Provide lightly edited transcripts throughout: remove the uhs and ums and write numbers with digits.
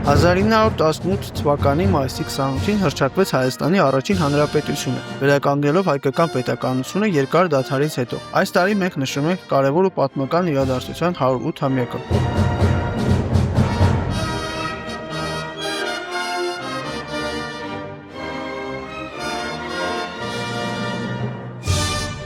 1918 թվականի մայիսի 28-ին հռչակվեց Հայաստանի առաջին հանրապետությունը, վերականգնելով հայկական պետականությունը երկար դադարից հետո։ Այս տարի մենք նշում ենք կարևոր ու պատմական իրադարձության 108-ամյակը։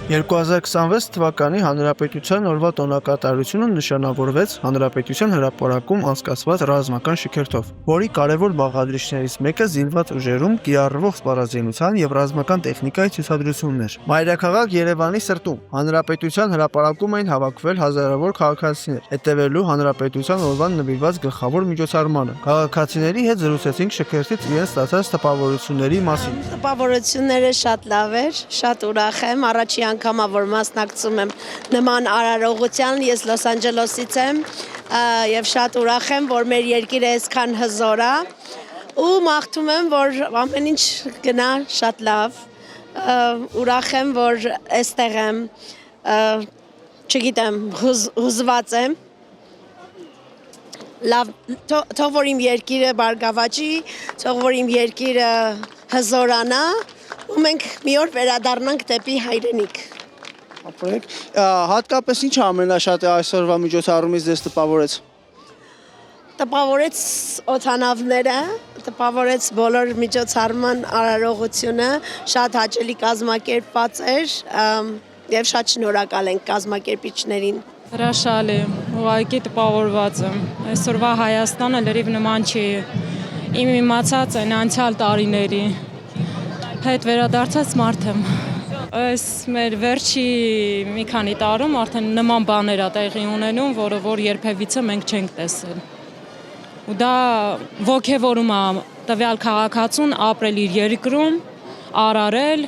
2026 թվականի Հանրապետության օրվա տոնակատարությունը նշանավորվեց Հանրապետության հրապարակում անցկացված ռազմական շքերթով, որի կարևոր բաղադրիչներից մեկը զինված ուժերում կիրառվող սպառազինության եւ ռազմական տեխնիկայի ցուցադրությունն էր։ Մայրաքաղաք Երևանի սրտում Հանրապետության հրապարակում էին հավաքվել հազարավոր քաղաքացիներ, հետևելու Հանրապետության օրվան նվիրված գլխավոր միջոցառմանը։ Քաղաքացիների հետ զրուցեցինք շքերթից իրենց ստացած տպավորությունների մասին։ Տպավորությունները շատ լավ էր, շատ ուրախ եմ, առաջի անգամ որ մասնակցում եմ նման արարողության, ես Լոս Անջելեսից եմ եւ շատ ուրախ եմ, որ մեր երկիրը այսքան հզոր է ու մաղթում եմ, որ ամեն ինչ գնա շատ լավ, ուրախ եմ, որ այստեղ եմ, չգիտեմ, հուզված եմ, լավ, թող որ իմ երկիրը բարգավաճի, թող որ իմ երկիրը հզորանա ու մենք մի օր վերադառնանք դեպի հայրենիք։ Ապրեք, հատկապես ինչ ամենաշատը այսօրվա միջոցառումից ձեզ տպավորեց։ Տպավորեց օդանավները, տպավորեց բոլոր միջոցառման արարողությունը, շատ հաճելի կազմակերպված էր եւ շատ շնորհակալ ենք կազմակերպիչներին։ Հրաշալի, ուղղակի տպավորված եմ։ Այսօրվա Հայաստանը լրիվ նման չի իմ իմացած այն անցյալ տարիների հետ վերադարձած մարդ եմ։ Այս մեր վերջի մի քանի տարում արդեն նման բաներ է տեղի ունենում, որը որ երբևիցե մենք չենք տեսել։ Ու դա ոգևորում է տվյալ քաղաքացուն ապրել իր երկրում, արարել,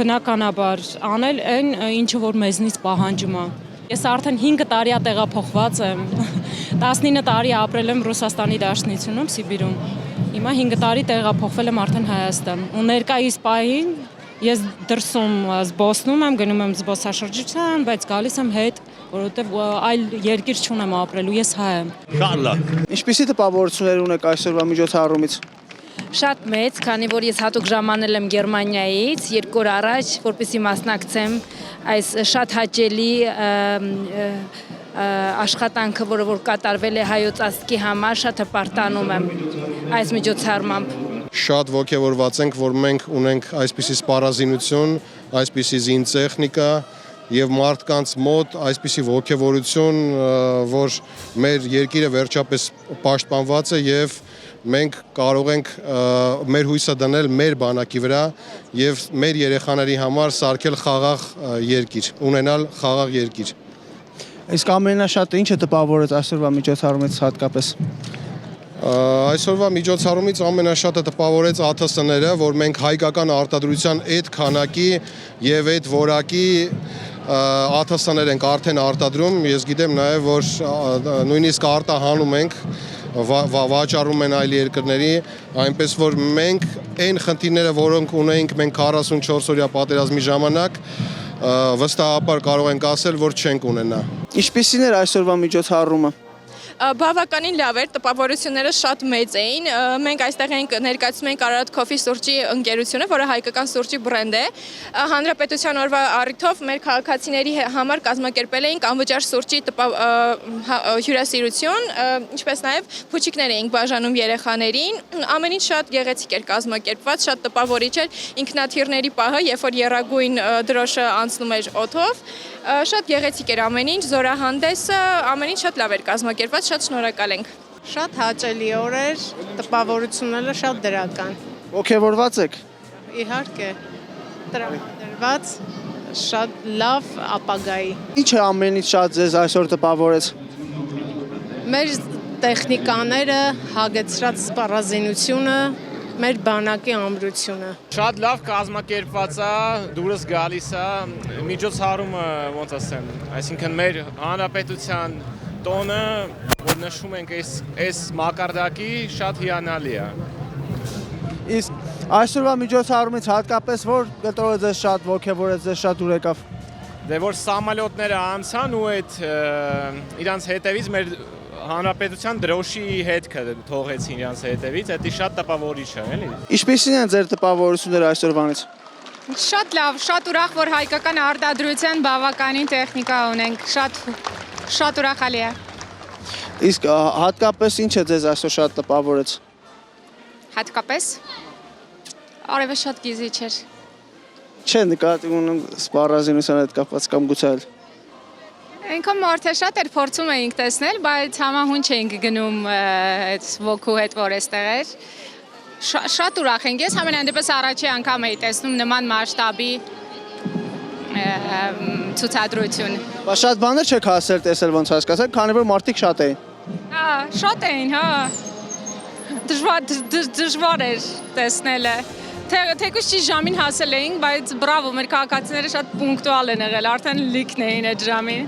բնականաբար անել այն, ինչը որ մեզնից պահանջում է։ Ես արդեն 5 տարի տեղափոխված եմ, 19 տարի ապրել եմ Ռուսաստանի Դաշնությունում, Սիբիրում։ Հիմա 5 տարի տեղափոխվել եմ արդեն Հայաստան։ Ու ներկայիս պահին ես դրսում զբոսնում եմ, գնում եմ զբոսաշրջության, բայց գալիս եմ հետ, որովհետև այլ երկիր չունեմ ապրելու, ես հայ եմ։ Շատ լավ։ Ինչպիսի տպավորություններ ունեք այսօրվա միջոցառումից։ Շատ մեծ, քանի որ ես հատուկ ժամանել եմ Գերմանիայից 2 օր առաջ, որպեսզի մասնակցեմ այս շատ հաճելի աշխատանքը, որը որ կատարվել է հայոց ազգի համար, շատ հպարտանում եմ այս միջոցառմամբ։ Շատ ոգևորված ենք, որ մենք ունենք այսպիսի սպառազինություն, այսպիսի զինտեխնիկա եւ մարդկանց մոտ այսպիսի ոգևորություն, որ մեր երկիրը վերջապես պաշտպանված է եւ մենք կարող ենք մեր հույսը դնել մեր բանակի վրա եւ մեր երեխաների համար սարքել խաղաղ երկիր, ունենալ խաղաղ երկիր։ Իսկ ամենաշատը ինչը տպավորեց այսօրվա միջոցառումից հատկապես։ Այսօրվա միջոցառումից ամենաշատը տպավորեց ԱԹՍ-ները, որ մենք հայկական արտադրության այդ քանակի եւ այդ որակի ԱԹՍ-ներ ենք արդեն արտադրում, ես գիտեմ նաեւ, որ նույնիսկ արտահանում ենք, վաճառում են այլ երկրների, այնպես որ մենք այն խնդիրները, որոնք ունեինք մենք 44 օրյա պատերազմի ժամանակ, վստահաբար կարող ենք ասել, որ չենք ունենա։ Ինչպիսին էր այսօրվա միջոցառումը։ Բավականին լավ էր, տպավորությունները շատ մեծ էին։ Մենք այստեղ ներկայացնում ենք Արարատ Coffee սուրճի ընկերությունը, որը հայկական սուրճի բրենդ է։ Հանրապետության օրվա առիթով մեր քաղաքացիների համար կազմակերպել էինք անվճար սուրճի հյուրասիրություն, ինչպես նաև փուչիկներ էինք բաժանում երեխաներին։ Ամեն ինչ շատ գեղեցիկ էր կազմակերպված, շատ տպավորիչ էր ինքնաթիռների պահը, երբ որ եռագույն դրոշը անցնում էր օդով։ Շատ գեղեցիկ էր ամեն ինչ, զորահանդեսը, ամեն ինչ շատ լավ էր կազմակերպված, շատ շնորհակալ ենք։ Շատ հաճելի օր էր, տպավորությունները շատ դրական։ Ոգևորված եք։ Իհարկե, տրամադրված, շատ լավ ապագայի։ Ինչը ամենից շատ ձեզ այսօր տպավորեց։ Մեր տեխնիկաները, հագեցրած սպառազինությունը, մեր բանակի ամրությունը։ Շատ լավ կազմակերպված է, դուրս գալիս է, միջոցառումը ոնց ասեմ, այսինքն մեր հանրապետության տոնը, որ նշում ենք այս մակարդակի, շատ հիանալի է։ Իսկ այսօրվա միջոցառումից հատկապես որ կտրողը ձեզ շատ ոգևորեց, ձեզ շատ ուր եկավ։ Դե որ սամալյոտները անցան ու այդ իրանց հետևից մեր հանրապետության դրոշի հետքը թողեցին իրանց հետևից, դա շատ տպավորիչ է, էլի։ Ինչպիսին են ձեր տպավորությունները այսօրվանից։ Շատ լավ, շատ ուրախ, որ հայկական արտադրության բավականին տեխնիկա ունենք, շատ ուրախալի է։ Իսկ հատկապես ինչ է ձեզ այսօր շատ տպավորեց։ Հատկապես արևը շատ գիզի չէր։ Չէ, նկատի ունեմ սպառազինության հետ կապված կամ գուցե այլ։ Այնքան մարդը շատ էր փորձում էինք տեսնել, բայց համահունչ էինք գնում այդ ոգու հետ, որ էստեղ էր։ Շատ ուրախ ենք, ես ամենայն դեպս առաջի անգամ էի տեսնում նման մասշտաբի ցուցադրություն։ Բայց շատ բաներ չեք հասել տեսել ոնց հասկացաք, քանի որ մարդիկ շատ էին։ Հա, շատ էին, հա։ Դժվար էր տեսնելը։ Թեկուզ չի ժամին հասել էինք, բայց բրավո, մեր քաղաքացիները շատ պունկտուալ են եղել, արդեն լիքն էին այդ ժամին։